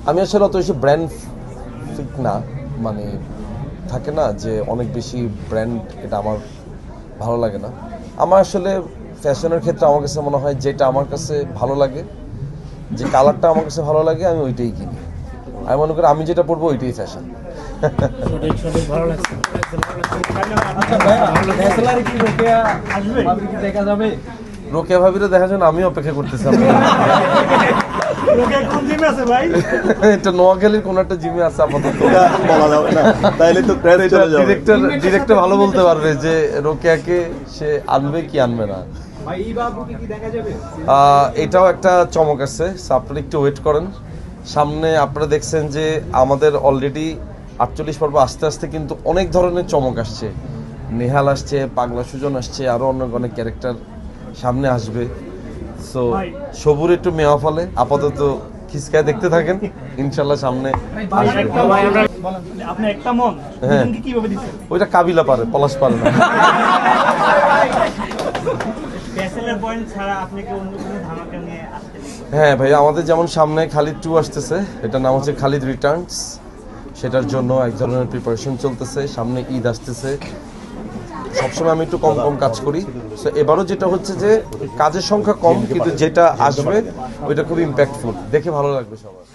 আমি আসলে অত বেশি ব্র্যান্ড ফিক না, মানে থাকে না যে অনেক বেশি ব্র্যান্ড, এটা আমার ভালো লাগে না। আমার আসলে ফ্যাশনের ক্ষেত্রে আমার কাছে মনে হয় যেটা আমার কাছে ভালো লাগে, যে কালারটা আমার কাছে ভালো লাগে, আমি ওইটাই কিনি। আমি মনে করি আমি যেটা পরবো ওইটাই ফ্যাশন। রোকেয়া ভাবিরা দেখা যায় না, আমি অপেক্ষা করতেছি। এটা নোয়াখালীর কোন একটা জিমে আছে আপাতত, বলা যাবে না, তাইলে তো ডিরেক্টর ভালো বলতে পারবে যে রোকেয়াকে সে আনবে কি আনবে না। এটাও একটা চমক আছে, আপনারা একটু ওয়েট করেন। সামনে আপনারা দেখছেন যে আমাদের অলরেডি 48 পর্ব আস্তে আস্তে কিন্তু অনেক ধরনের চমক আসছে। নেহাল আসছে, পাগলা সুজন আসছে, আরো অনেক ক্যারেক্টার সামনে আসবে। সো সবুর একটু মেওয়া ফলে আপাতত খিসকায় দেখতে থাকেন, ইনশাল্লাহ সামনে হ্যাঁ ওইটা কাবিলা পারে, পলাশ পারে না। হ্যাঁ ভাই, আমাদের যেমন সামনে খালিদ 2 আসতেছে, এটার নাম হচ্ছে খালিদ রিটার্নস। সেটার জন্য এক ধরনের প্রিপারেশন চলতেছে। সামনে ঈদ আসতেছে, সবসময় আমি একটু কম কাজ করি। সো এবারও যেটা হচ্ছে যে কাজের সংখ্যা কম, কিন্তু যেটা আসবে ওইটা খুব ইম্প্যাক্টফুল, দেখে ভালো লাগবে সবার।